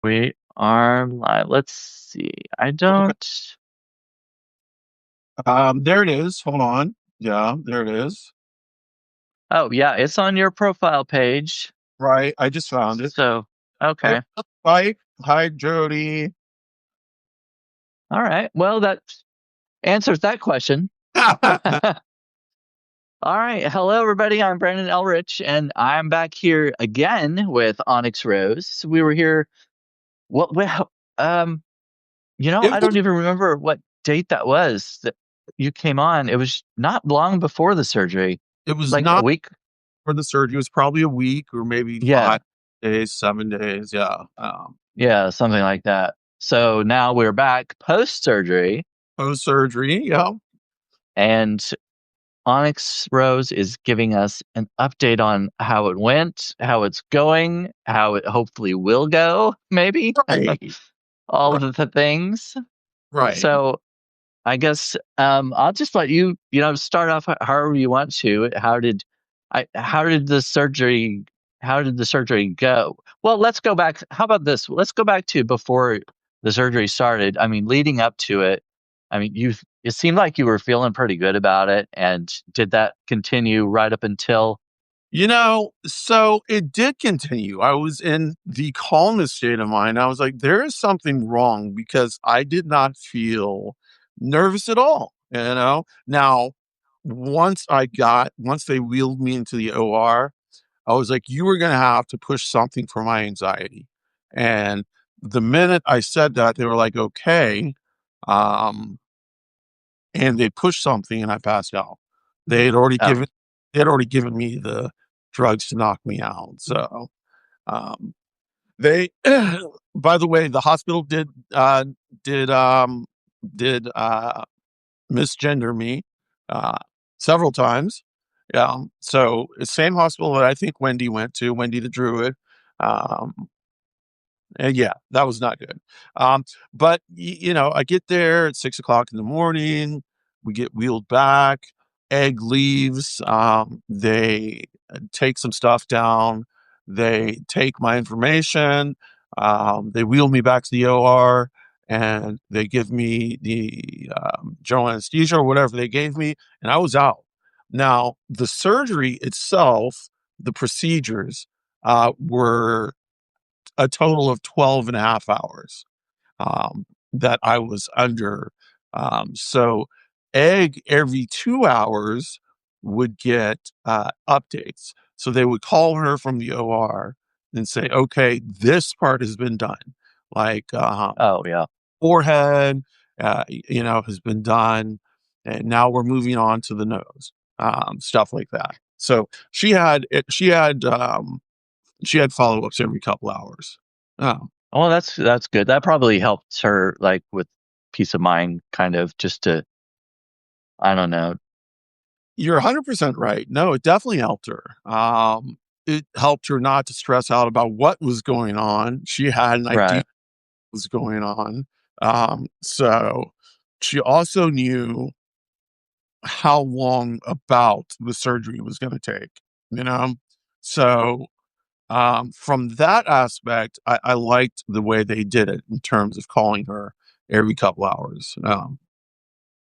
We are live. Let's see. I Okay. don't. There it is. Hold on. Yeah, there it is. Oh, yeah, it's on your profile page. Right. I just found it. So, Hey, okay. Mike. Hi, Jody. All right. Well, that answers that question. All right. Hello, everybody. I'm Brandon Ellrich, and I'm back here again with OnyxRose. We were here. What? Well, um, It I was don't even remember what date that was that you came on. It was not long before the surgery, it was like a not week. for the surgery. It was probably a week or maybe Yeah. 5 days, 7 days. Yeah. Yeah, something like that. So now we're back post surgery, Post surgery. Yeah. and Onyx Rose is giving us an update on how it went, how it's going, how it hopefully will go, maybe Right. all Right. of the things. Right. So I guess I'll just let you, start off however you want to. How did the surgery, how did the surgery go? Well, let's go back. How about this? Let's go back to before the surgery started. I mean, leading up to it. I mean, it seemed like you were feeling pretty good about it. And did that continue right up until? So it did continue. I was in the calmest state of mind. I was like, there is something wrong because I did not feel nervous at all. Now, once they wheeled me into the OR, I was like, you were going to have to push something for my anxiety. And the minute I said that, they were like, okay. Um, and they pushed something and I passed out. They had already Oh, given they had already given me the drugs to knock me out. So um they by the way, the hospital did did misgender me uh several times. Yeah. So it's same hospital that I think Wendy went to, Wendy the Druid. Um and yeah, that was not good. But I get there at 6 o'clock in the morning. We get wheeled back. Egg leaves. They take some stuff down. They take my information. They wheel me back to the OR, and they give me the general anesthesia or whatever they gave me, and I was out. Now, the surgery itself, the procedures, were a total of 12 and a half hours that I was under. So, Egg every 2 hours would get updates. So they would call her from the OR and say, okay, this part has been done. Like oh yeah. forehead, has been done. And now we're moving on to the nose, stuff like that. So she had follow ups every couple hours. Oh, Well, that's good. That probably helped her, like, with peace of mind, kind of, just to, I don't know. you're 100% right. No, it definitely helped her. It helped her not to stress out about what was going on. She had an idea Right. what was going on. So she also knew how long about the surgery was going to take, you know? So from that aspect, I liked the way they did it in terms of calling her every couple hours.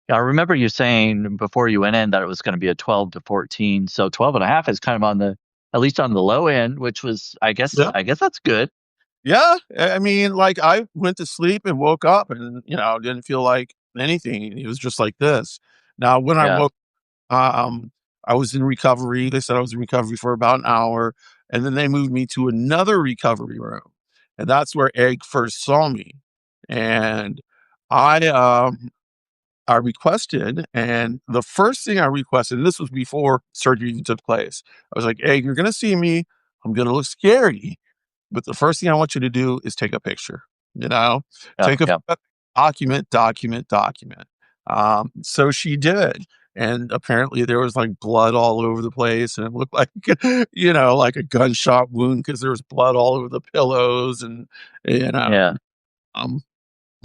Yeah, I remember you saying before you went in that it was going to be a 12 to 14. So 12 and a half is kind of on the, at least on the low end, which was, Yeah. I guess that's good. Yeah, I mean, like, I went to sleep and woke up and, didn't feel like anything. It was just like this. Now, when I Yeah. woke, um, I was in recovery. They said I was in recovery for about an hour, and then they moved me to another recovery room, and that's where Egg first saw me. And I, I requested, and the first thing I requested, and this was before surgery even took place, I was like, "Egg, you're gonna see me. I'm gonna look scary. But the first thing I want you to do is take a picture, you know, Yeah. take a Yeah. document. So she did. And apparently there was like blood all over the place and it looked like, like a gunshot wound because there was blood all over the pillows and, you know, Yeah. um,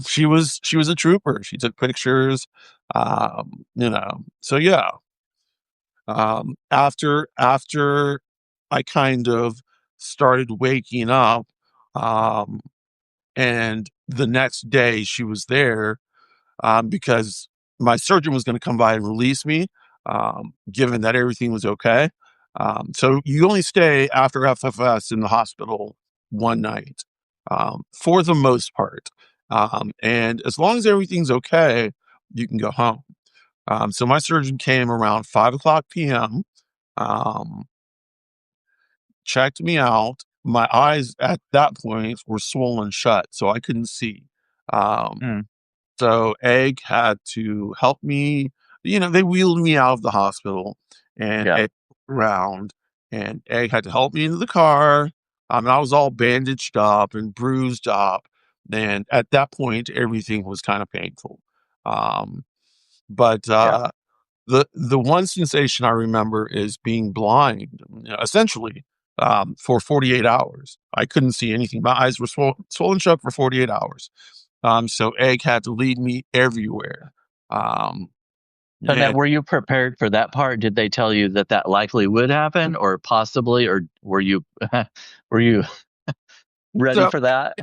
she was a trooper. She took pictures, so yeah. After I kind of started waking up, um, And the next day she was there, because my surgeon was going to come by and release me, given that everything was okay. So you only stay after FFS in the hospital one night, for the most part. And as long as everything's okay, you can go home. So my surgeon came around 5 o'clock p.m., um, checked me out. My eyes at that point were swollen shut, so I couldn't see. Um, Mm, so Egg had to help me. They wheeled me out of the hospital and yeah, Egg around, and Egg had to help me into the car. I was all bandaged up and bruised up. And at that point, everything was kind of painful. Um, but yeah. the one sensation I remember is being blind, essentially, for 48 hours. I couldn't see anything. My eyes were swollen shut for 48 hours. So Egg had to lead me everywhere. Um, So now, and were you prepared for that part? Did they tell you that that likely would happen, or possibly, or were you were you ready so, for that?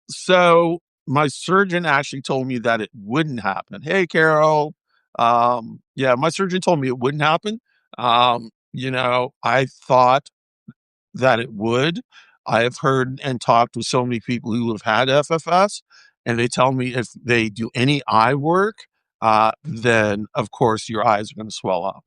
so my surgeon actually told me that it wouldn't happen. Hey, Carol. Yeah, my surgeon told me it wouldn't happen. I thought that it would. I have heard and talked with so many people who have had FFS, and they tell me if they do any eye work, then of course your eyes are going to swell up.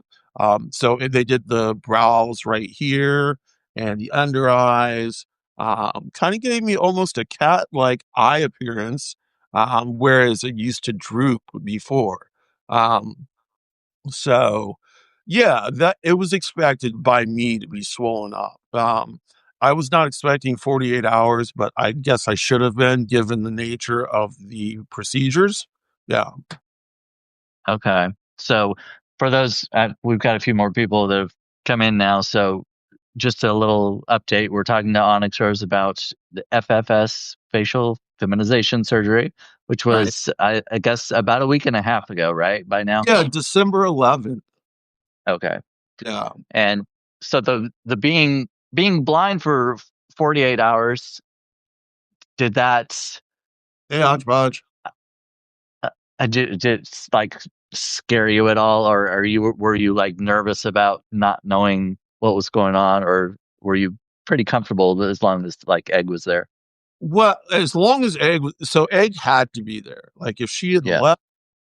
So if they did the brows right here and the under eyes, kind of gave me almost a cat-like eye appearance, whereas it used to droop before. Um, so, yeah, that it was expected by me to be swollen up. I was not expecting 48 hours, but I guess I should have been given the nature of the procedures. Yeah, Okay. So for those, we've got a few more people that have come in now. So just a little update. We're talking to OnyxRose about the FFS facial feminization surgery, which right. was, I guess, about a week and a half ago, right? By now. Yeah, December 11th. Okay. Yeah. And so the being blind for 48 hours, did that Hey, Hodgepodge. did it like scare you at all, or were you like nervous about not knowing what was going on, or were you pretty comfortable as long as like Egg was there? Well, as long as Egg had to be there. Like if she had Yeah. left,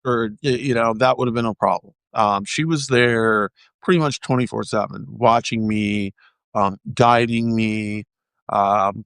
or that would have been a problem. She was there pretty much 24/7, watching me, guiding me,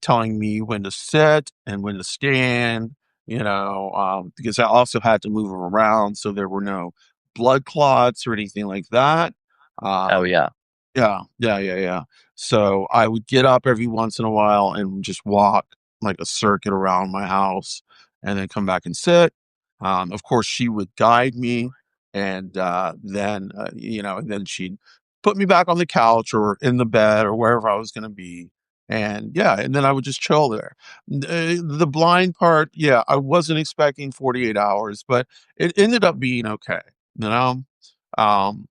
telling me when to sit and when to stand. Because I also had to move around, so there were no blood clots or anything like that. Oh Um, yeah. yeah, yeah, yeah, yeah. So I would get up every once in a while and just walk like a circuit around my house and then come back and sit. Of course, she would guide me, and then she'd put me back on the couch or in the bed or wherever I was going to be. And yeah, and then I would just chill there. The blind part, yeah, I wasn't expecting 48 hours, but it ended up being okay. You know, um,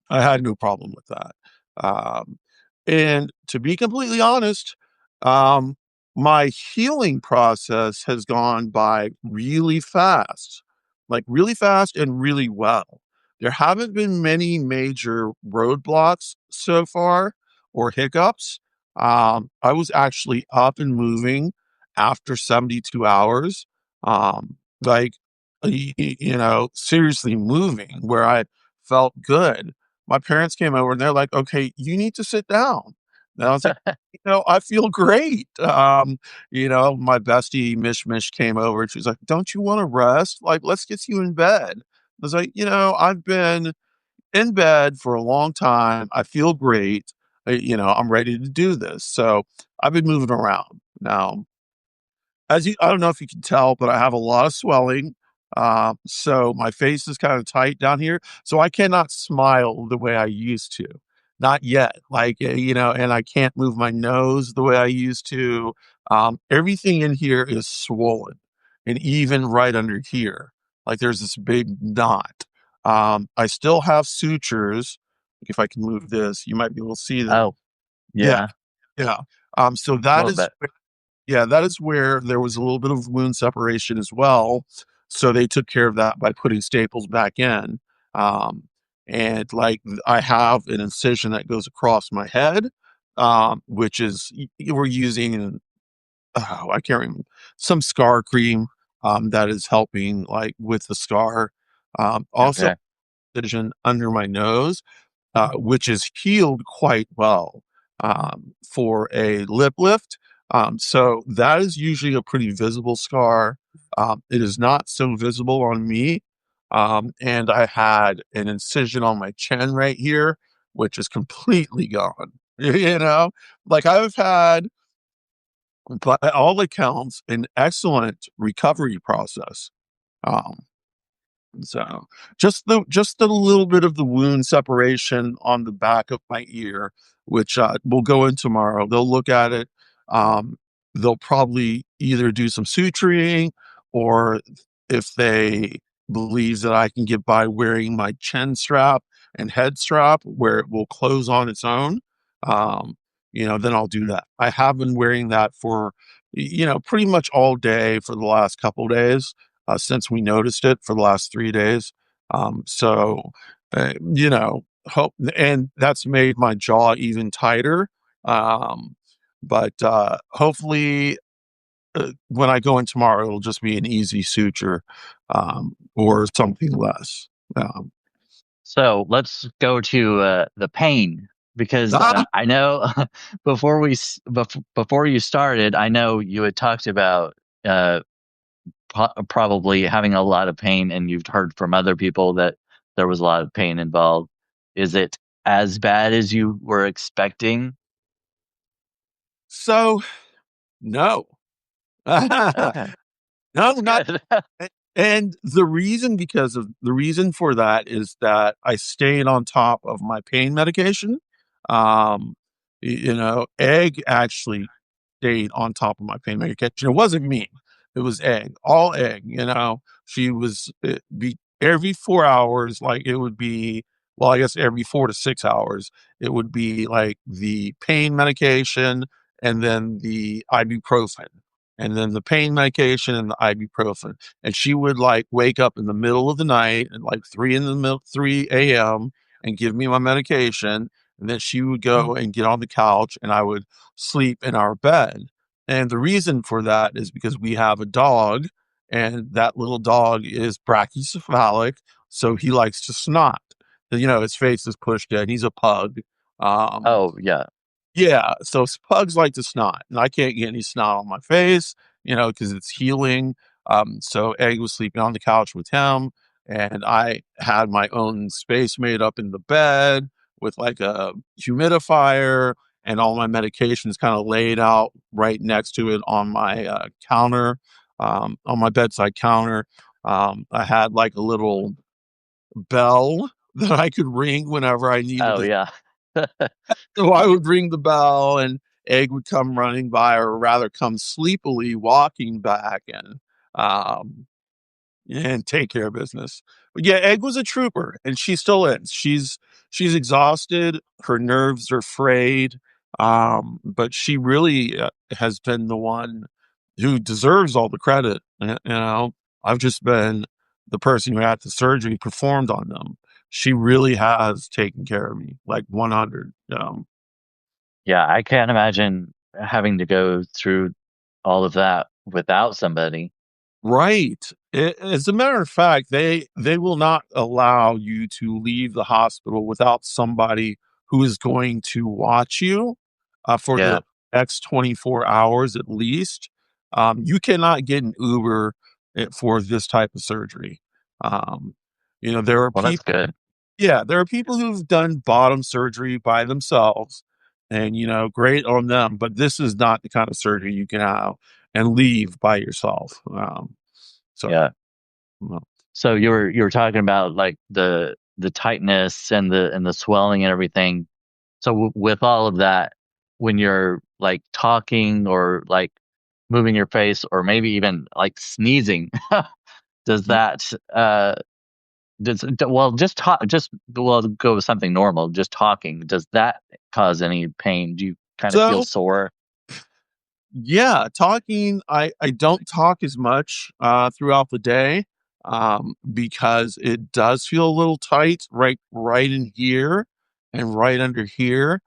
I had no problem with that. Um, and to be completely honest, um, my healing process has gone by really fast and really well. There haven't been many major roadblocks so far or hiccups. I was actually up and moving after 72 hours. Like, seriously moving where I felt good. My parents came over and they're like, "Okay, you need to sit down." And I was like, "I feel great." My bestie Mish Mish came over and she was like, "Don't you want to rest? Like, let's get you in bed." I was like, I've been in bed for a long time. I feel great. I'm ready to do this. So I've been moving around now. I don't know if you can tell, but I have a lot of swelling. So my face is kind of tight down here. So I cannot smile the way I used to. Not yet. Like, and I can't move my nose the way I used to. Everything in here is swollen. And even right under here, like there's this big knot. I still have sutures. If I can move this, you might be able to see them. Oh Yeah. yeah. Yeah. So A that little is bit. Yeah, that is where there was a little bit of wound separation as well. So they took care of that by putting staples back in. Um, and like I have an incision that goes across my head, which is we're using I can't remember some scar cream that is helping like with the scar. Also Okay. incision under my nose which is healed quite well for a lip lift. So that is usually a pretty visible scar. It is not so visible on me. And I had an incision on my chin right here, which is completely gone. You know, like I've had, by all accounts, an excellent recovery process. Um, so just a little bit of the wound separation on the back of my ear, which we'll go in tomorrow. They'll look at it. Um, they'll probably either do some suturing, or if they believe that I can get by wearing my chin strap and head strap where it will close on its own, um, then I'll do that. I have been wearing that for, pretty much all day for the last couple days since we noticed it for the last 3 days. So, hope, and that's made my jaw even tighter. Um, but hopefully, when I go in tomorrow, it'll just be an easy suture or something less. Um, So let's go to the pain because ah, I know before you started, I know you had talked about uh, probably having a lot of pain, and you've heard from other people that there was a lot of pain involved. Is it as bad as you were expecting? so, no. No, Okay, that's not. good. And the reason for that is that I stayed on top of my pain medication. Um, Egg actually stayed on top of my pain medication. It wasn't me. It was Egg, all Egg. She was every 4 hours, like it would be, well, I guess every 4 to 6 hours, it would be like the pain medication and then the ibuprofen and then the pain medication and the ibuprofen. And she would like wake up in the middle of the night at like 3 a.m. and give me my medication. And then she would go and get on the couch and I would sleep in our bed. And the reason for that is because we have a dog and that little dog is brachycephalic. So he likes to snot. His face is pushed in. He's a pug. Um, Oh yeah. yeah, so pugs like to snot, and I can't get any snot on my face, because it's healing. So Egg was sleeping on the couch with him, and I had my own space made up in the bed with like a humidifier and all my medications kind of laid out right next to it on my counter, on my bedside counter. I had like a little bell that I could ring whenever I needed Oh to, yeah. so I would ring the bell and Egg would come running by, or rather come sleepily walking back um and take care of business. But yeah, Egg was a trooper and she still is. She's exhausted, her nerves are frayed. But she really has been the one who deserves all the credit. I've just been the person who had the surgery performed on them. She really has taken care of me like 100. Yeah, I can't imagine having to go through all of that without somebody. Right. As a matter of fact, they will not allow you to leave the hospital without somebody who is going to watch you for Yeah. the next 24 hours at least. You cannot get an Uber for this type of surgery. Um, there are Well, that's people, good. yeah, there are people who've done bottom surgery by themselves, and great on them. But this is not the kind of surgery you can have and leave by yourself. So, Yeah. well, So you were talking about like the tightness and the swelling and everything. So with all of that, when you're like talking or like moving your face or maybe even like sneezing, does y- that well just talk just well go with something normal, just talking. Does that cause any pain? Do you kind of feel so sore? Yeah, talking, I don't talk as much throughout the day because it does feel a little tight right in here and right under here.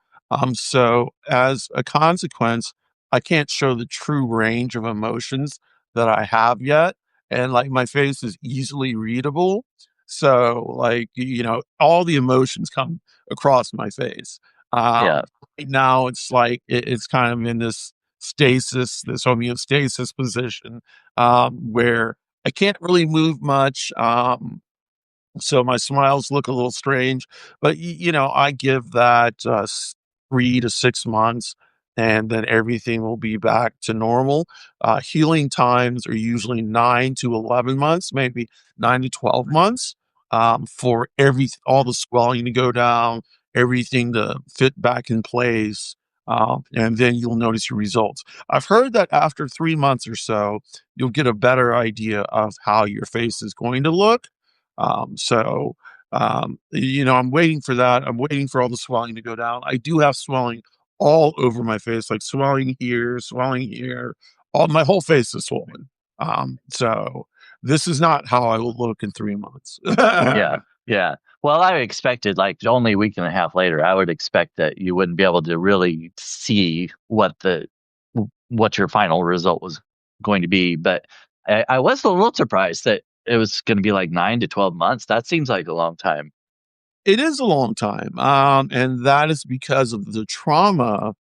So as a consequence, I can't show the true range of emotions that I have yet. And like my face is easily readable. So like, all the emotions come across my face. Yeah. Right now it's like it's kind of in this homeostasis position, where I can't really move much. So my smiles look a little strange, but I give that 3 to 6 months, and then everything will be back to normal. Healing times are usually 9 to 11 months, maybe 9 to 12 months, for all the swelling to go down, everything to fit back in place, and then you'll notice your results. I've heard that after 3 months or so, you'll get a better idea of how your face is going to look. So, I'm waiting for that. I'm waiting for all the swelling to go down. I do have swelling all over my face, like swelling here. All my whole face is swollen. So this is not how I will look in 3 months. Yeah. Yeah. Well, I expected like only a week and a half later, I would expect that you wouldn't be able to really see what your final result was going to be. But I was a little surprised that it was going to be like 9 to 12 months. That seems like a long time. It is a long time, and that is because of the trauma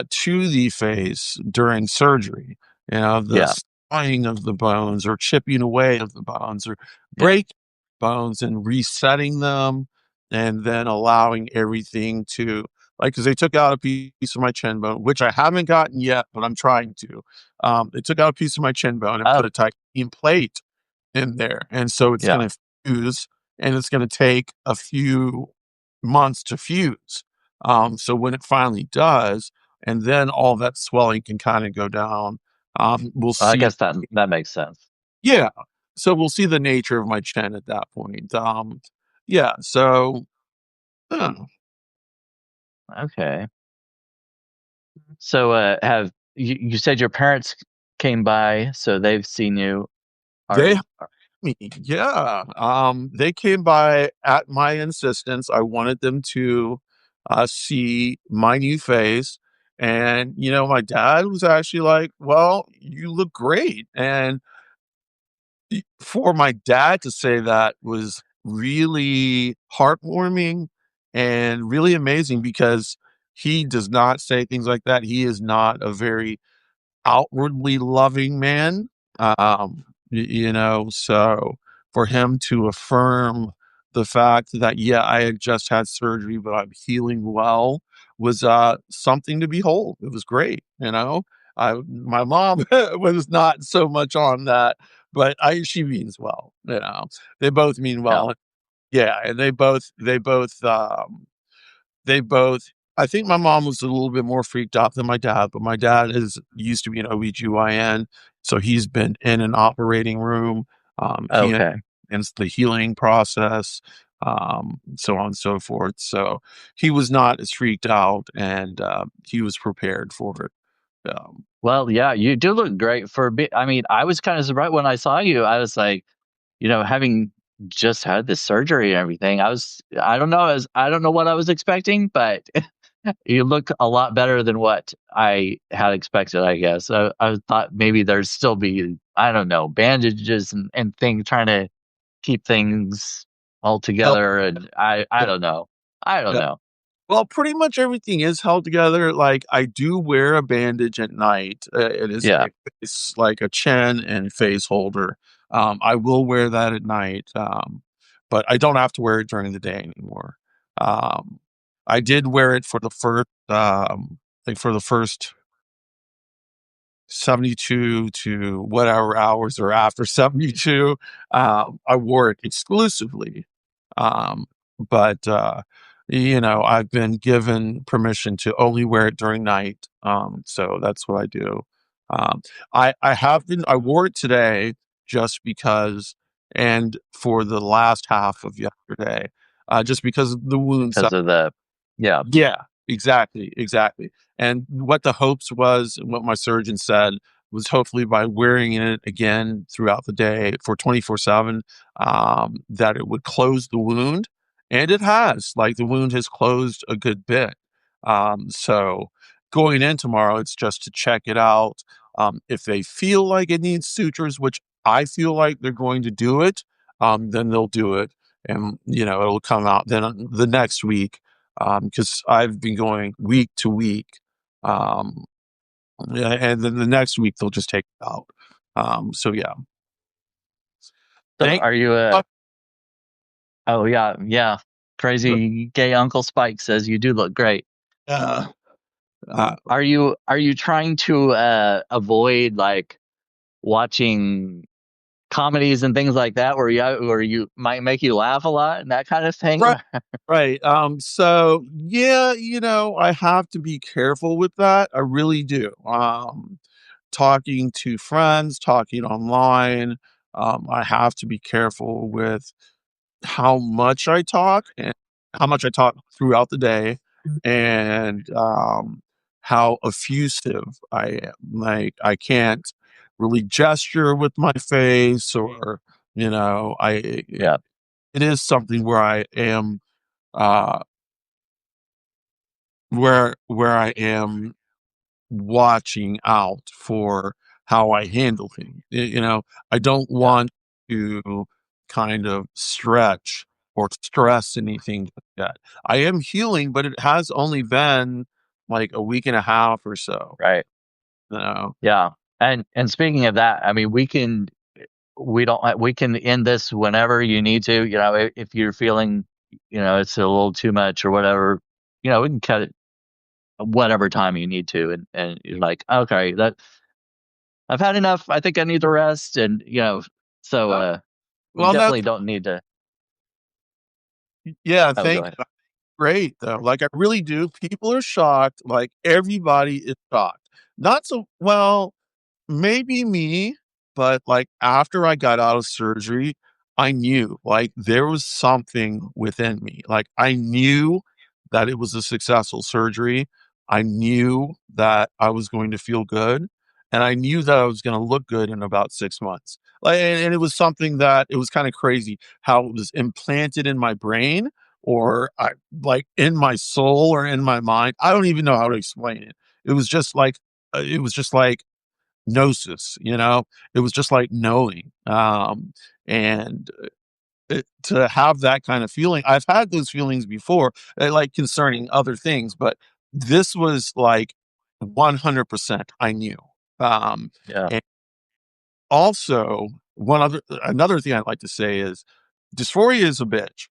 to the face during surgery. The Yeah. spine of the bones or chipping away of the bones or Yeah. breaking bones and resetting them, and then allowing everything to, like, because they took out a piece of my chin bone, which I haven't gotten yet, but I'm trying to. They took out a piece of my chin bone and put Oh, a titanium plate in there. And so it's yeah. going to fuse, and it's going to take a few months to fuse. So when it finally does, and then all that swelling can kind of go down, we'll I see. guess that makes sense. Yeah. So we'll see the nature of my chin at that point. Yeah. So uh, Okay. So, have you said your parents came by, so they've seen you? they Are me. Yeah. They came by at my insistence. I wanted them to see my new face. And, my dad was actually like, well, you look great. And for my dad to say that was really heartwarming and really amazing because he does not say things like that. He is not a very outwardly loving man. So for him to affirm the fact that, yeah, I had just had surgery, but I'm healing well was something to behold. It was great. My mom was not so much on that, but she means well. They both mean no. well. Yeah, and they both I think my mom was a little bit more freaked out than my dad, but my dad is used to be an OBGYN, so he's been in an operating room. He Okay. understands the healing process, so on and so forth. So he was not as freaked out, and he was prepared for it. Well, yeah, you do look great for I mean, I was kind of surprised when I saw you. I was like, having just had this surgery and everything, I don't know, I don't know what I was expecting, but you look a lot better than what I had expected, I guess. I thought maybe there'd still be, I don't know, bandages and things trying to keep things all Help. together. And I Yeah. don't know. I don't Yeah. know. Well, pretty much everything is held together. Like, I do wear a bandage at night. It is Yeah. like a chin and face holder. I will wear that at night, but I don't have to wear it during the day anymore. Um, I did wear it for the first, like for the first 72 to whatever hours or after 72. I wore it exclusively. Um, but, I've been given permission to only wear it during night. So that's what I do. Um, I wore it today just because, and for the last half of yesterday, just because of the wound size. Because of the, yeah. Yeah. Exactly, exactly. And what the hopes was, and what my surgeon said was hopefully by wearing it again throughout the day for 24/7, that it would close the wound. And it has, like the wound has closed a good bit. So going in tomorrow, it's just to check it out. If they feel like it needs sutures, which I feel like they're going to do it, then they'll do it. And, it'll come out then the next week because I've been going week to week. Um, yeah, and then the next week they'll just take it out. So yeah, So thank. are you oh yeah, yeah. Crazy gay Uncle Spike says you do look great. Uh, uh, Are you trying to avoid like watching comedies and things like that where you might make you laugh a lot and that kind of thing? right, right. So yeah, I have to be careful with that. I really do. Talking to friends, talking online. I have to be careful with how much I talk and how much I talk throughout the day and how effusive I am. Like I can't really gesture with my face or Yeah, it is something where I am uh where I am watching out for how I handle things. I don't yeah, want to kind of stretch or stress anything like that. I am healing, but it has only been like a week and a half or so. right. You know, Yeah. And speaking of that, I mean, we can end this whenever you need to, if you're feeling, it's a little too much or whatever, we can cut it whatever time you need to. And you're like, okay, that I've had enough. I think I need to rest. And, so, Uh, we well, definitely that's don't need to. yeah. Oh, go Thank ahead. you. Great though. Like I really do. People are shocked. Like everybody is shocked. Not so well. Maybe me, but, like, after I got out of surgery, I knew, like, there was something within me. Like, I knew that it was a successful surgery. I knew that I was going to feel good, and I knew that I was gonna look good in about 6 months. Like, and it was something that it was kinda crazy how it was implanted in my brain or in my soul or in my mind. I don't even know how to explain it. It was just like gnosis, it was just like knowing. And to have that kind of feeling, I've had those feelings before, like concerning other things, but this was like 100% I knew. Yeah. And also, another thing I'd like to say is dysphoria is a bitch.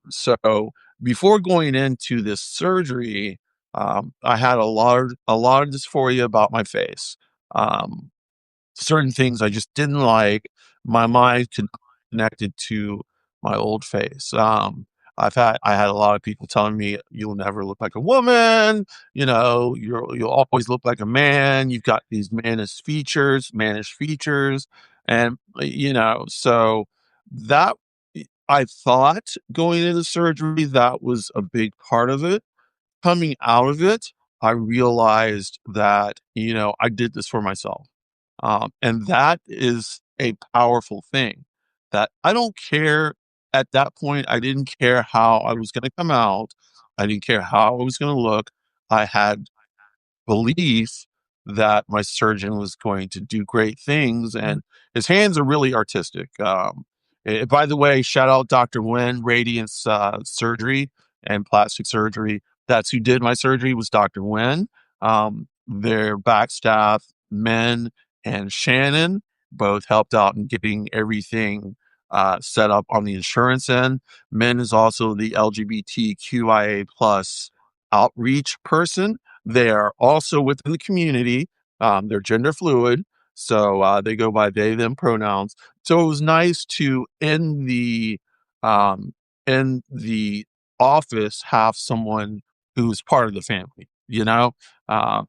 So before going into this surgery, I had a lot of dysphoria about my face. Um, Certain things I just didn't like. My mind connected to my old face. I had a lot of people telling me you'll never look like a woman, you'll always look like a man, you've got these mannish features. And so that I thought going into surgery that was a big part of it. Coming out of it, I realized that, I did this for myself. And that is a powerful thing that I don't care at that point. I didn't care how I was going to come out. I didn't care how I was going to look. I had belief that my surgeon was going to do great things, and his hands are really artistic. By the way, shout out Dr. Wen, Radiance Surgery and Plastic Surgery. That's who did my surgery was Dr. Wen. Their back staff, Men and Shannon, both helped out in getting everything set up on the insurance end. Men is also the LGBTQIA plus outreach person. They are also within the community. They're gender fluid, so they go by they them pronouns. So it was nice to um, in the office have someone who's part of the family.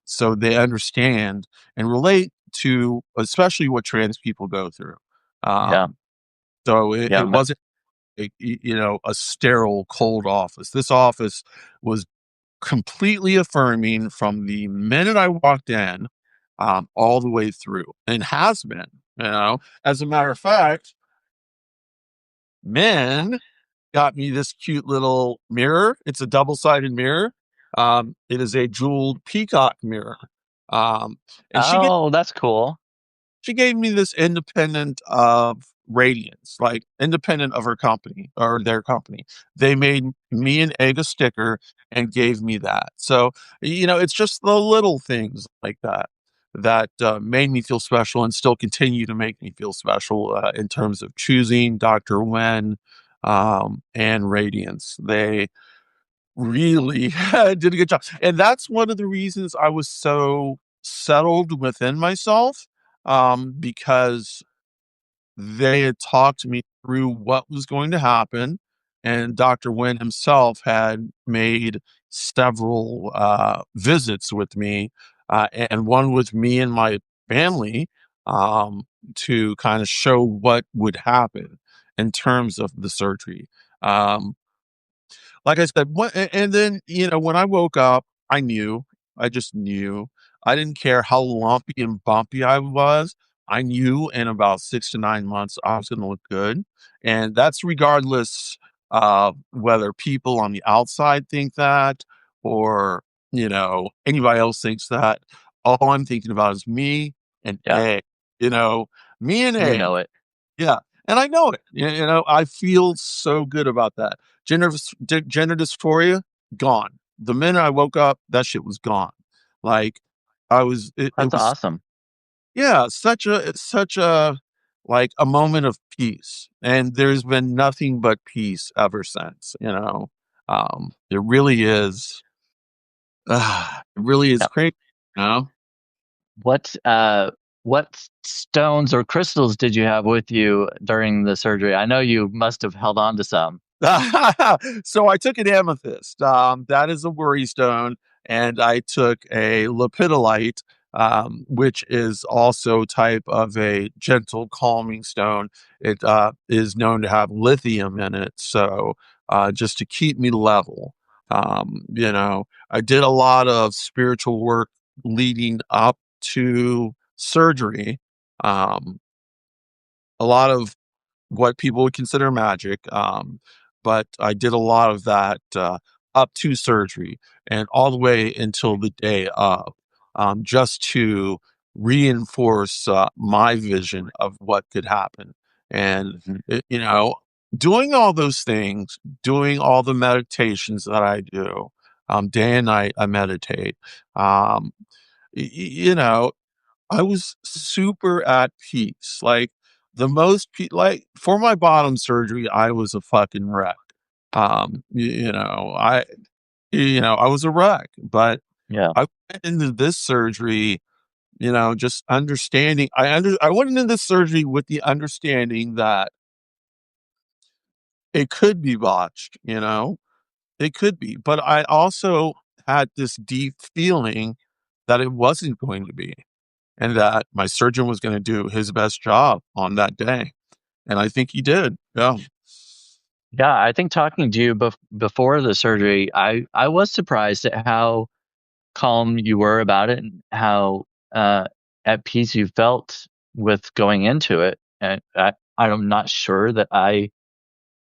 So they understand and relate to especially what trans people go through. Yeah. Um, so Yeah. it wasn't a sterile cold office. This office was completely affirming from the minute I walked in, all the way through, and has been. You know, as a matter of fact, men got me this cute little mirror. It's a double-sided mirror. It is a jeweled peacock mirror. Um, and Oh, that's cool. she gave me this independent of Radiance, like independent of her company or their company. They made me an egg a sticker and gave me that. So, it's just the little things like that that made me feel special and still continue to make me feel special in terms of choosing Dr. Wen and Radiance. They really did a good job. And that's one of the reasons I was so settled within myself, because they had talked me through what was going to happen. And Dr. Wynn himself had made several visits with me, and one with me and my family, to kind of show what would happen in terms of the surgery. Um, like I said, and then, when I woke up, I just knew. I didn't care how lumpy and bumpy I was. I knew in about 6 to 9 months I was going to look good. And that's regardless of whether people on the outside think that, or, anybody else thinks that. All I'm thinking about is me and Yeah, egg, you know, me and you know egg. it. Yeah, and I know it. I feel so good about that. Gender dysphoria, gone. The minute I woke up, that shit was gone. Like, it That's was, awesome. yeah, it's such a, like, a moment of peace, and there's been nothing but peace ever since, it really is, it really is Yeah. great, you know? What what stones or crystals did you have with you during the surgery? I know you must have held on to some. So I took an amethyst. That is a worry stone, and I took a lepidolite, which is also type of a gentle calming stone. It is known to have lithium in it, so just to keep me level. I did a lot of spiritual work leading up to surgery. Um, a lot of what people would consider magic. But I did a lot of that up to surgery and all the way until the day of, just to reinforce my vision of what could happen. And, Mhm. doing all those things, doing all the meditations that I do, day and night, I meditate. Um, y- y- you know, I was super at peace. Like, like, for my bottom surgery, I was a fucking wreck. I was a wreck, but Yeah. I went into this surgery, just understanding. I went into this surgery with the understanding that it could be botched, it could be, but I also had this deep feeling that it wasn't going to be, and that my surgeon was gonna do his best job on that day, and I think he did. Yeah. Yeah, I think talking to you before the surgery, I was surprised at how calm you were about it and how at peace you felt with going into it. And I'm not sure that I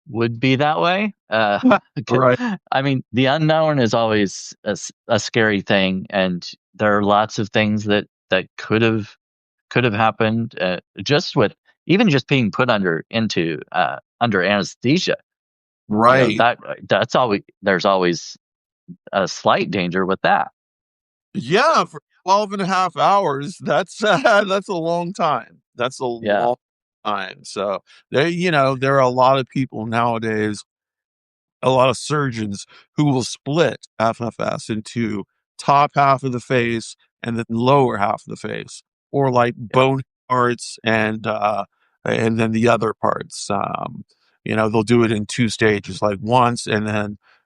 would be that way. Right. I mean, the unknown is always a scary thing, and there are lots of things that could have happened just with even just being put under anesthesia. Right. That's always there's always a slight danger with that. Yeah, for 12 and a half hours, that's, that's a long time. That's a Yeah, long time. So, there are a lot of people nowadays, a lot of surgeons who will split FFS into top half of the face and then lower half of the face, or like yeah, bone parts and then the other parts. They'll do it in two stages, like once and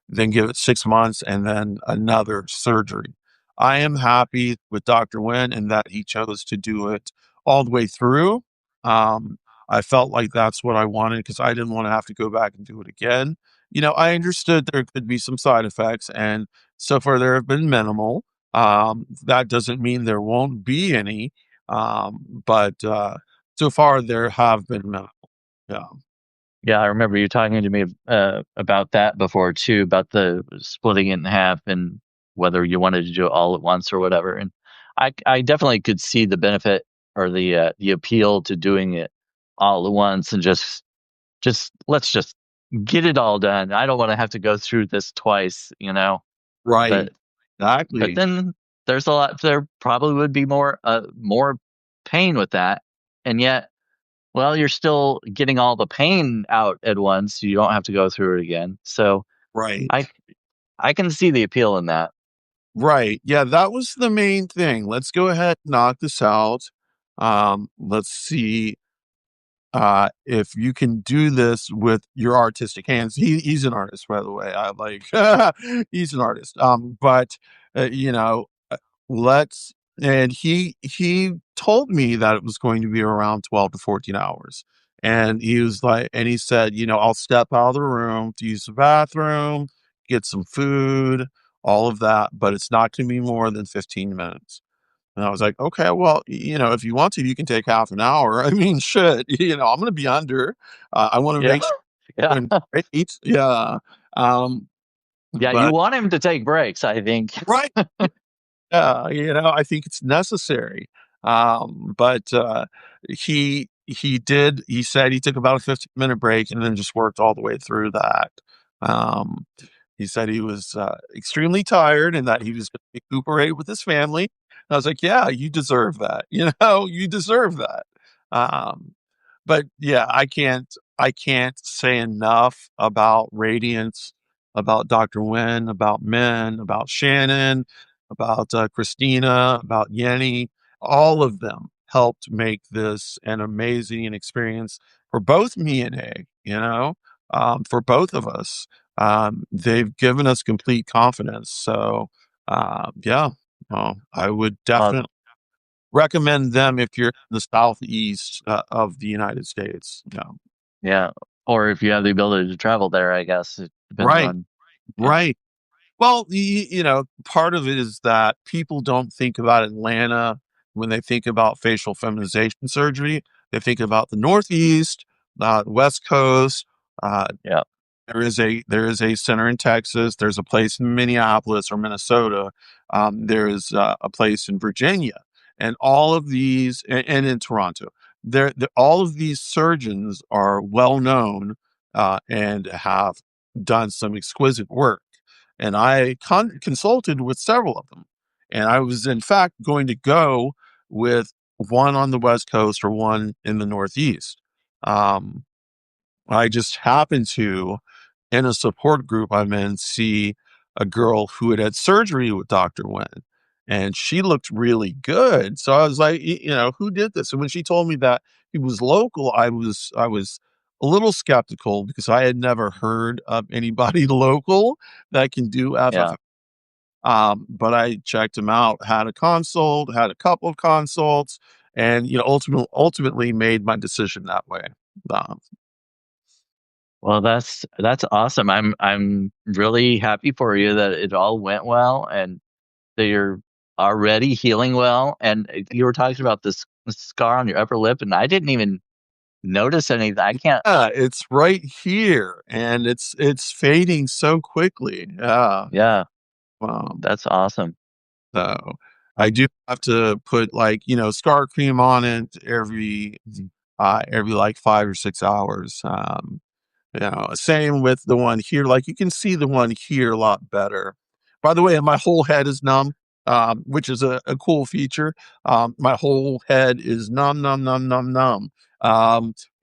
then give it 6 months and then another surgery. I am happy with Dr. Wynn and that he chose to do it all the way through. Um, I felt like that's what I wanted because I didn't want to have to go back and do it again. I understood there could be some side effects, and so far there have been minimal. That doesn't mean there won't be any, but so far there have been minimal. Yeah. Yeah, I remember you talking to me about that before too, about the splitting it in half and whether you wanted to do it all at once or whatever. And I definitely could see the benefit or the appeal to doing it all at once and just let's just get it all done. I don't want to have to go through this twice, you know. Right. But but Exactly. then there probably would be more pain with that. And yet, well, you're still getting all the pain out at once, so you don't have to go through it again. So Right. I I can see the appeal in that. Right. Yeah, that was the main thing. Let's go ahead and knock this out. Let's see if you can do this with your artistic hands. He's an artist, by the way. I like he's an artist. But you know, let's and he told me that it was going to be around 12 to 14 hours. And he was like, and he said, I'll step out of the room to use the bathroom, get some food, all of that, but it's not going to be more than 15 minutes. And I was like, okay, well, if you want to, you can take half an hour. I mean, shit, I'm going to be under. I want to Yeah. make sure Yeah. you're doing great. Yeah. Um, Yeah, you but want him to take breaks, I think. right. Yeah, I think it's necessary. But he said he took about a 15-minute break and then just worked all the way through that. Um, he said he was extremely tired and that he was going to recuperate with his family. And I was like, yeah, you deserve that. You deserve that. Um, but yeah, I can't say enough about Radiance, about Dr. Wen, about Men, about Shannon, about Christina, about Yenny. All of them helped make this an amazing experience for both me and Egg, for both of us. They've given us complete confidence. So, yeah, I would Well, definitely recommend them if you're in the southeast of the United States. Yeah. yeah. Or if you have the ability to travel there, I guess it depends Right. on. Yeah. Right. Well, part of it is that people don't think about Atlanta when they think about facial feminization surgery. They think about the Northeast, West Coast. Uh, Yeah. there is a center in Texas. There's a place in Minneapolis or Minnesota. There is a place in Virginia, and all of these, and in Toronto. All of these surgeons are well known and have done some exquisite work. And I consulted with several of them, and I was in fact going to go with one on the West Coast or one in the Northeast. Um, I just happened to, in a support group I'm in, see a girl who had had surgery with Dr. Wen, and she looked really good. So I was like, who did this? And when she told me that he was local, I was a little skeptical because I had never heard of anybody local that can do FFA. Yeah. But I checked him out, had a consult, had a couple of consults, and ultimately made my decision that way. Um, Well, that's awesome. I'm really happy for you that it all went well and that you're already healing well. And you were talking about this scar on your upper lip, and I didn't even notice anything. I can't. Yeah, it's right here, and it's fading so quickly. Yeah. Yeah, Um, that's awesome. so I do have to put scar cream on it every like 5 or 6 hours. Same with the one here. Like you can see the one here a lot better. By the way, and my whole head is numb, which is a cool feature. My whole head is numb, numb, numb, numb, numb.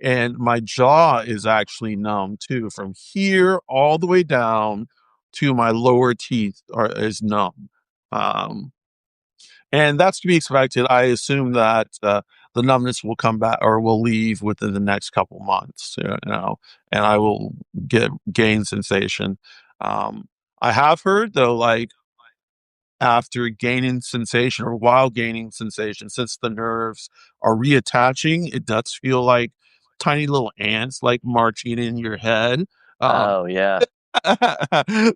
And my jaw is actually numb too, from here all the way down to my lower teeth is numb. Um, and that's to be expected. I assume that the numbness will come back or will leave within the next couple months, and I will gain sensation. Um, I have heard though, like after gaining sensation or while gaining sensation, since the nerves are reattaching, it does feel like tiny little ants like marching in your head. Oh yeah.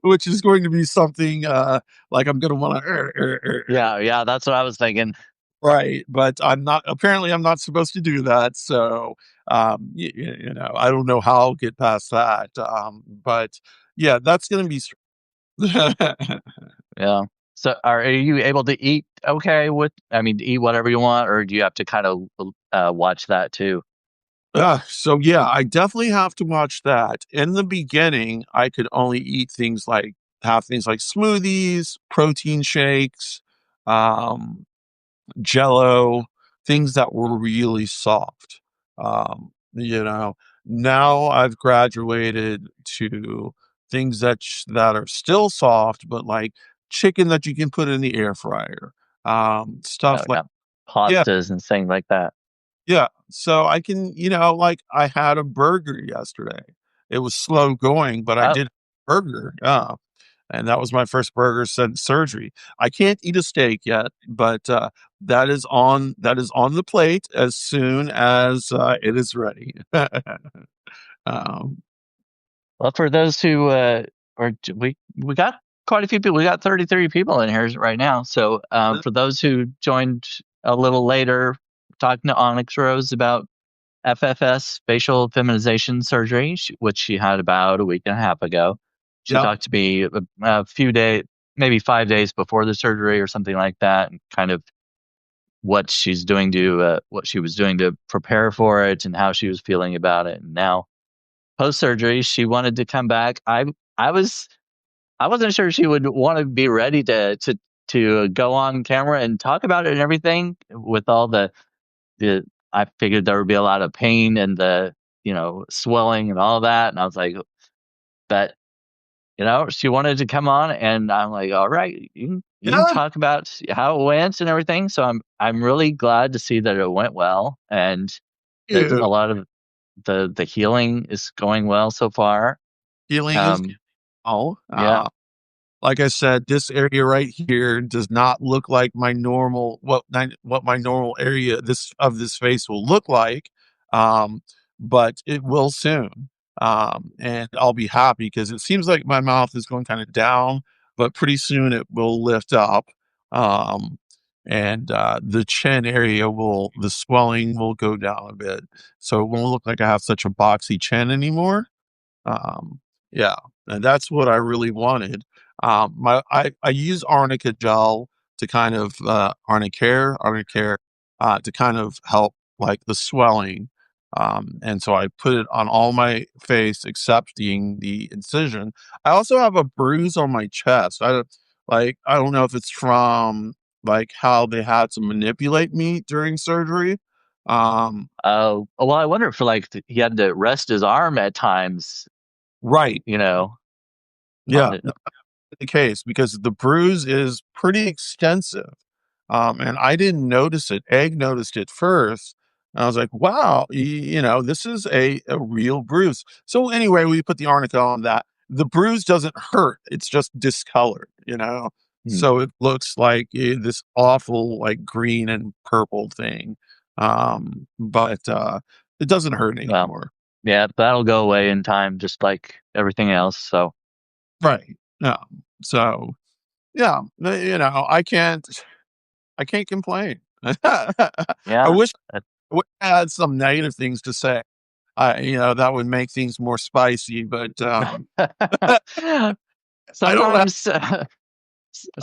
which is going to be something like I'm going to want to Yeah, yeah, that's what I was thinking. right, but I'm not. Apparently, I'm not supposed to do that. So, I don't know how I'll get past that. But yeah, that's going to be. Yeah. So are you able to eat okay with, I mean, eat whatever you want, or do you have to kind of watch that too? So yeah, I definitely have to watch that. In the beginning, I could only eat things like have things like smoothies, protein shakes, um, Jello, things that were really soft. Um, you know, now I've graduated to things that are still soft, but like chicken that you can put in the air fryer. Oh Stuff like yeah. yeah, Pastas and things like that. yeah. So I can, like I had a burger yesterday. It was slow going, but I Oh, did a burger. Yeah. And that was my first burger since surgery. I can't eat a steak yet, but that is on the plate as soon as it is ready. um, well, for those who we got quite a few people. We got 33 people in here right now. So for those who joined a little later, talking to Onyx Rose about FFS, facial feminization surgery, which she had about a week and a half ago. She yeah, talked to me a few days, maybe 5 days before the surgery or something like that, and kind of what she was doing to prepare for it and how she was feeling about it. And now post surgery, she wanted to come back. I was I wasn't sure she would want to be ready to go on camera and talk about it and everything with all the I figured there would be a lot of pain and the swelling and all that, and I was like, but she wanted to come on, and I'm like, all right, you can yeah, talk about how it went and everything. So I'm really glad to see that it went well and that yeah. a lot of the healing is going well so far. Healing is Um, all. yeah. Like I said, this area right here does not look like my normal what my normal area this face will look like. Um, but it will soon. And I'll be happy because it seems like my mouth is going kind of down, but pretty soon it will lift up. Um, and the chin area the swelling will go down a bit. So it won't look like I have such a boxy chin anymore. Um, yeah, and that's what I really wanted. I use arnica gel to kind of arnicare to kind of help like the swelling. And so I put it on all my face except the incision. I also have a bruise on my chest. I don't know if it's from like how they had to manipulate me during surgery. Um, Oh, well, I wonder if like he had to rest his arm at times, right. you know, on Yeah. it. The case because the bruise is pretty extensive. And I didn't notice it. Egg noticed it first. And I was like, wow, this is a real bruise. So anyway, we put the arnica on that. The bruise doesn't hurt. It's just discolored. Hmm. So it looks like this awful, like green and purple thing. But it doesn't hurt Well, anymore. yeah, that'll go away in time, just like everything else. So Right. Yeah. So yeah, I can't complain. I yeah. wish I had some negative things to say. That would make things more spicy, but, I don't have Sometimes, I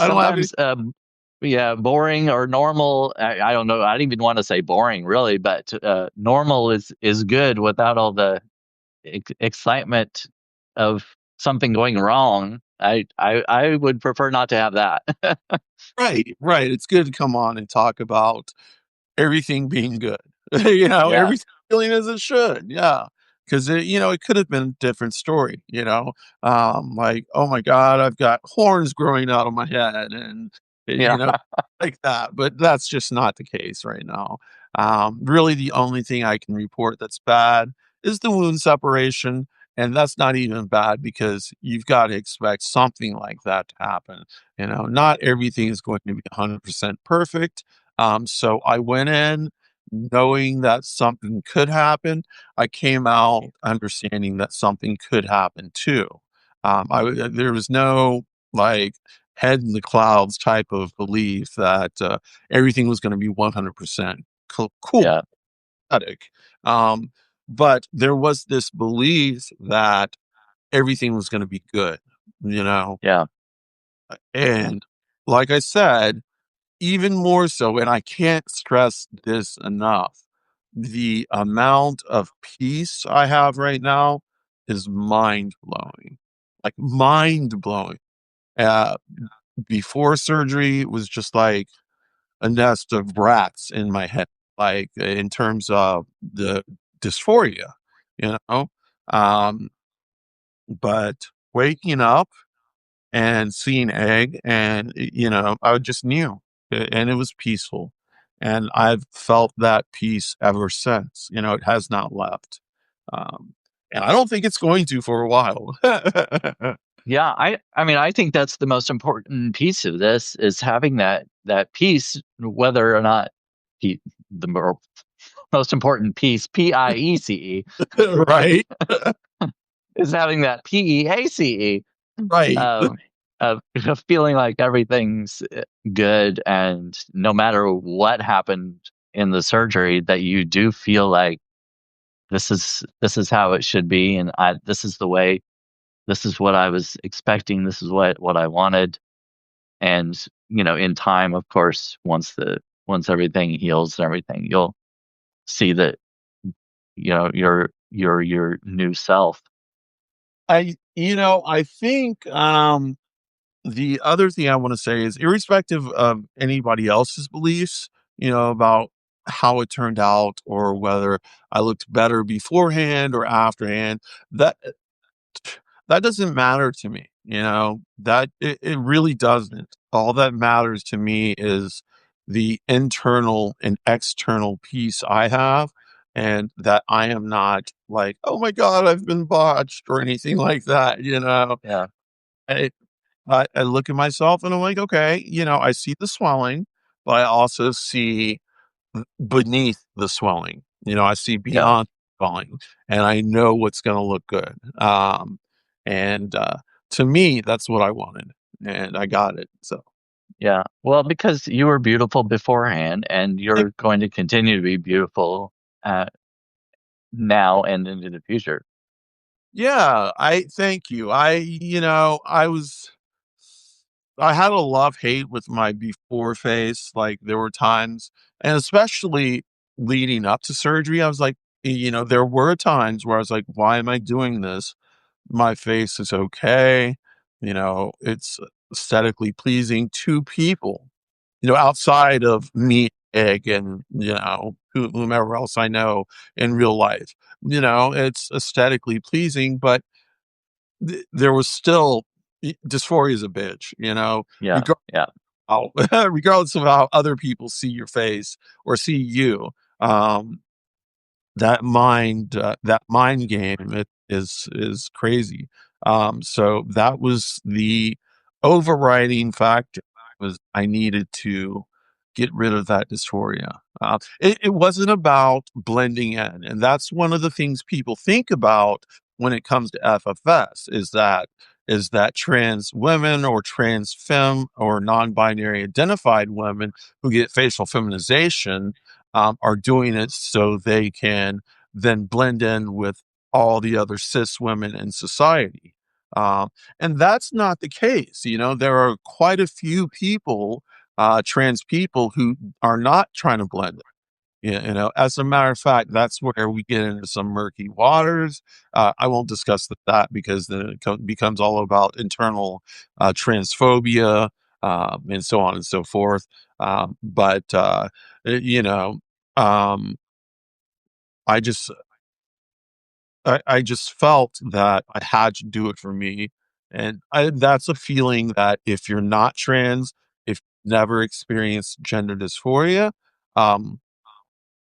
don't have any sometimes, yeah, boring or normal. I don't know. I don't even want to say boring, really, but normal is good without all the excitement of something going wrong. I would prefer not to have that. right, right, it's good to come on and talk about everything being good. Yeah, Everything feeling as it should, yeah. Because it could have been a different story. Like, "Oh my god, I've got horns growing out of my head," and, yeah, like that, but that's just not the case right now. Really, the only thing I can report that's bad is the wound separation, and that's not even bad because you've gotta expect something like that to happen. Not everything is going to be 100% perfect. So I went in knowing that something could happen, I came out understanding that something could happen too. There was no like head in the clouds type of belief that everything was going to be 100% cool. Yeah. Static. Um, but there was this belief that everything was going to be good, you know? Yeah. And like I said, even more so, and I can't stress this enough, the amount of peace I have right now is mind blowing. Like mind blowing. Uh, Before surgery it was just like a nest of rats in my head, like in terms of the dysphoria, you know? Um, but waking up and seeing egg and, I just knew and it was peaceful. And I've felt that peace ever since, it has not left. Um, and I don't think it's going to for a while. Yeah, I mean, I think that's the most important piece of this is having that piece, whether or not he, the most important piece, PIECE, Right. is having that PEACE Right. of of feeling like everything's good, and no matter what happened in the surgery, that you do feel like this is how it should be, and I this is the way, this is what I was expecting, this is what I wanted. And in time, of course, once everything heals and everything, you'll see that your new self. I think the other thing I want to say is irrespective of anybody else's beliefs, about how it turned out or whether I looked better beforehand or afterhand, that that doesn't matter to me, that it really doesn't. All that matters to me is the internal and external peace I have, and that I am not like, oh my God, I've been botched or anything like that, Yeah. I, I look at myself and I'm like, okay, I see the swelling, but I also see beneath the swelling. I see Yeah. beyond swelling, and I know what's going to look good. And to me, that's what I wanted, and I got it. So, Yeah. Well, because you were beautiful beforehand, and like, you're going to continue to be beautiful uh, now and into the future. yeah, I thank you. I had a love hate with my before face. Like there were times, and especially leading up to surgery, I was like, there were times where I was like, why am I doing this? My face is okay. It's aesthetically pleasing to people, outside of me, egg, and, whomever else I know in real life. It's aesthetically pleasing, but there was still dysphoria is a bitch, Yeah. regardless Yeah. regardless of how other people see your face or see you. Um, that mind game is crazy. So that was the overriding factor, was I needed to get rid of that dysphoria. It wasn't about blending in, and that's one of the things people think about when it comes to FFS, is that trans women or trans femme or non-binary identified women who get facial feminization are doing it so they can then blend in with all the other cis women in society. Um, and that's not the case. There are quite a few people, trans people, who are not trying to blend. As a matter of fact, that's where we get into some murky waters. I won't discuss that because then it becomes all about internal transphobia, and so on and so forth. But you know, um, I just I just felt that I had to do it for me, and that's a feeling that if you're not trans, if you've never experienced gender dysphoria, um,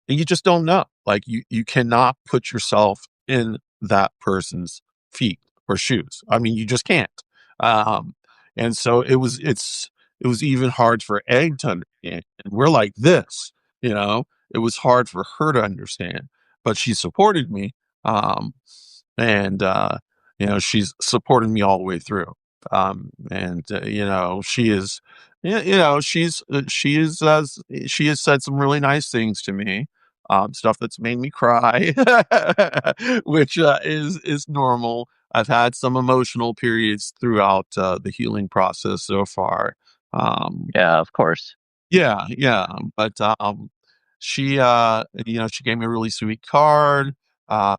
and you just don't know. Like you cannot put yourself in that person's feet or shoes. I mean, you just can't. Um, and so it was even hard for Egg to understand. And we're like this, you know. it was hard for her to understand, but she supported me. Um, and, she's supported me all the way through. And, she is, she has said some really nice things to me, stuff that's made me cry, which, is normal. I've had some emotional periods throughout, the healing process so far. Um, Yeah, of course. yeah, yeah, but, she gave me a really sweet card, uh,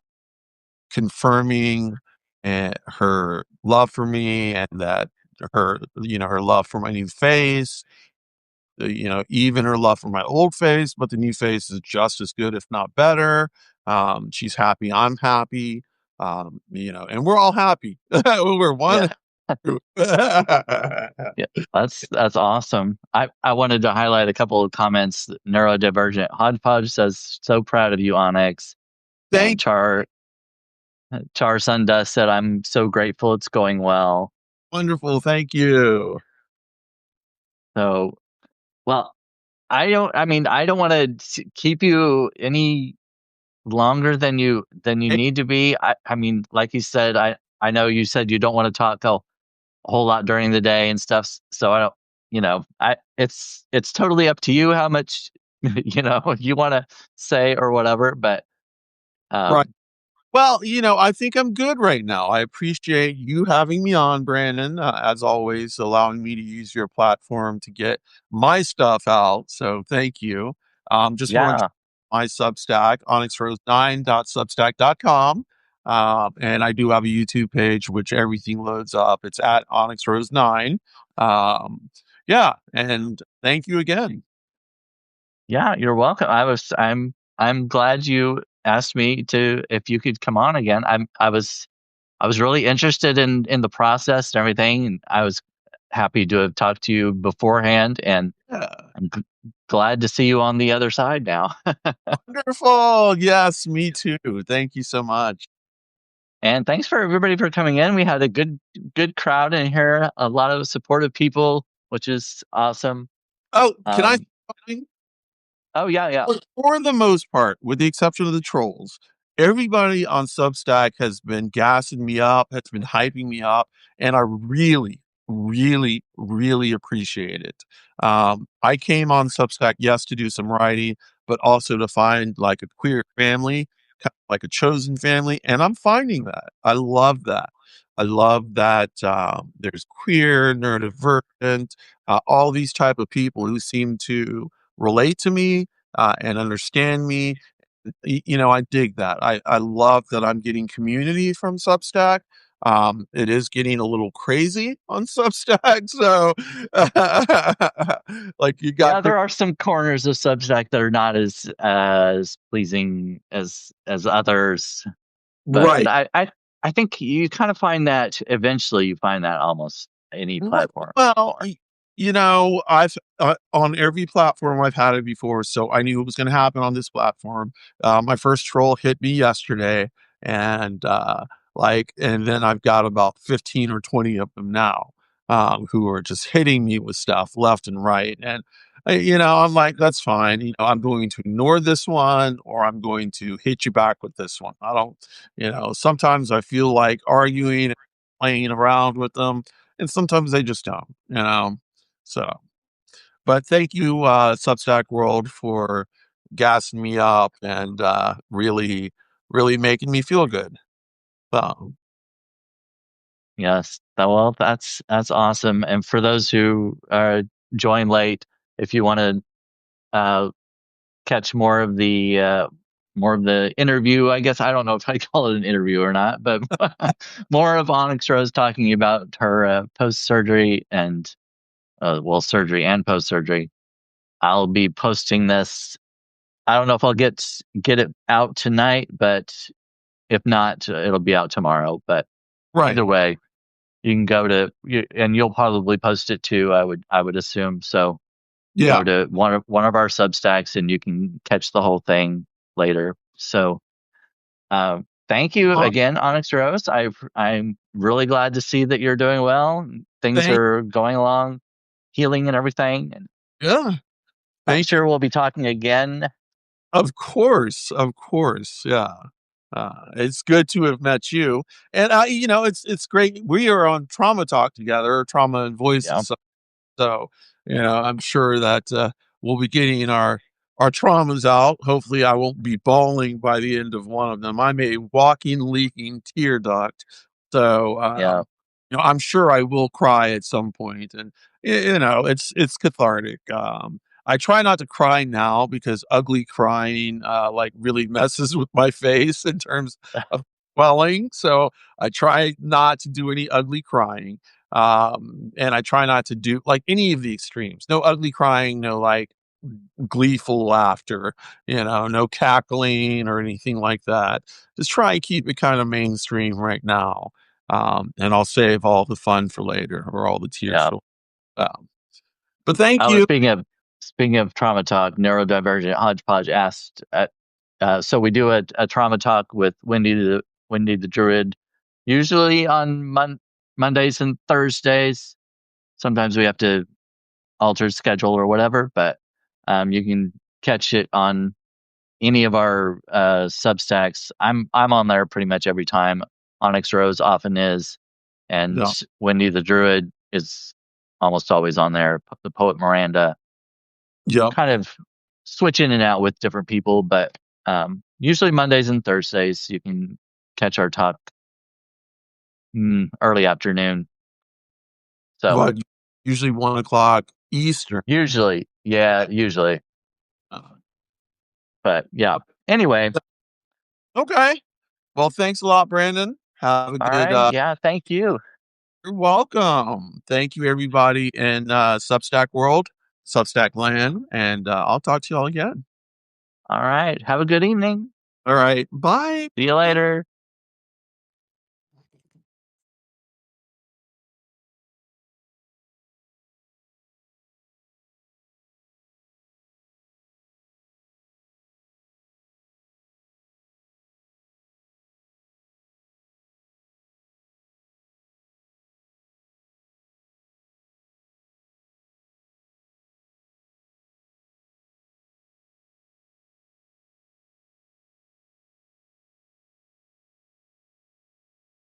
confirming, her love for me and that her love for my new face, even her love for my old face, but the new face is just as good, if not better. She's happy, I'm happy, and we're all happy. We're one. Yeah. Yeah, that's awesome. I wanted to highlight a couple of comments. Neurodivergent Hodgepodge says, "So proud of you, Onyx." And Thank Char Sundust said, "I'm so grateful it's going well." Wonderful, thank you. So, well, I mean, I don't want to keep you any longer than you Eh, need to be. I mean, like you said, I know you said you don't want to talk a whole lot during the day and stuff. So I don't, I it's totally up to you how much you want to say or whatever. But right. um, Well, I think I'm good right now. I appreciate you having me on, Brandon, as always, allowing me to use your platform to get my stuff out. So thank you. Just want to yeah, my Substack, onyxrose9.substack.com. And I do have a YouTube page, which everything loads up. It's at OnyxRose9. Um, yeah. And thank you again. yeah, you're welcome. I'm glad you asked me to if you could come on again. I was really interested in the process and everything, and I was happy to have talked to you beforehand, and Yeah. I'm glad to see you on the other side now. Wonderful. Yes, me too. Thank you so much. And thanks for everybody for coming in. We had a good crowd in here, a lot of supportive people, which is awesome. Oh, can I? Um, oh yeah, yeah, For the most part, with the exception of the trolls, everybody on Substack has been gassing me up, has been hyping me up, and I really, really, really appreciate it. I came on Substack, yes, to do some writing, but also to find like a queer family, like a chosen family, and I'm finding that. I love that. I love that there's queer, neurodivergent, all these type of people who seem to relate to me and understand me. I dig that. I love that I'm getting community from Substack. It is getting a little crazy on Substack. So, like you got, yeah. There are some corners of Substack that are not as pleasing as others, but right. I think you kind of find that eventually you find that almost any Right. platform. Well, I've on every platform I've had it before, so I knew it was going to happen on this platform. My first troll hit me yesterday, and and then I've got about 15 or 20 of them now, who are just hitting me with stuff left and right. And I'm like, that's fine. I'm going to ignore this one, or I'm going to hit you back with this one. I don't, sometimes I feel like arguing and playing around with them and sometimes they just don't. So, but thank you, Substack World, for gassing me up and really, really making me feel good. So, Yes. Well, that's awesome. And for those who join late, if you want to uh, catch more of the interview, I guess I don't know if I call it an interview or not, but more of Onyx Rose talking about her post surgery and surgery and post surgery. I'll be posting this. I don't know if I'll get it out tonight, but if not, it'll be out tomorrow. But right. either way, you can and you'll probably post it too. I would assume so. Yeah. Go to one of our Substacks and you can catch the whole thing later. So thank you Uh, again, Onyx Rose. I'm really glad to see that you're doing well. Things thank, are going along, healing and everything. And yeah. I'm Thank you. sure we'll be talking again Of course, yeah. It's good to have met you, and it's great. We are on Trauma Talk together, Trauma and Yeah, Voices. So, I'm sure that we'll be getting our traumas out. Hopefully, I won't be bawling by the end of one of them. I'm a walking, leaking tear duct. So, yeah, I'm sure I will cry at some point, and it's cathartic. I try not to cry now because ugly crying like really messes with my face in terms of swelling. So I try not to do any ugly crying. And I try not to do like any of the extremes. No ugly crying, no like gleeful laughter, no cackling or anything like that. Just try and keep it kind of mainstream right now. And I'll save all the fun for later or all the tears yeah. for um, but thank Oh, you. speaking of trauma talk, neurodivergent hodgepodge asked. So we do a trauma talk with Wendy the Druid, usually on Mondays and Thursdays. Sometimes we have to alter schedule or whatever, but you can catch it on any of our Substacks. I'm on there pretty much every time. OnyxRose often is, and Yeah, Wendy the Druid is almost always on there. The poet Miranda, yeah. kind of switch in and out with different people, but usually Mondays and Thursdays you can catch our talk early afternoon. So What usually 1 o'clock Eastern. usually, yeah, usually, Uh, but yeah. Anyway, okay. Well, thanks a lot, Brandon. Have a all good right, yeah, thank you. you're welcome. Thank you everybody in Substack world, Substack land, and I'll talk to you all again. All right, have a good evening. All right. Bye. See you later.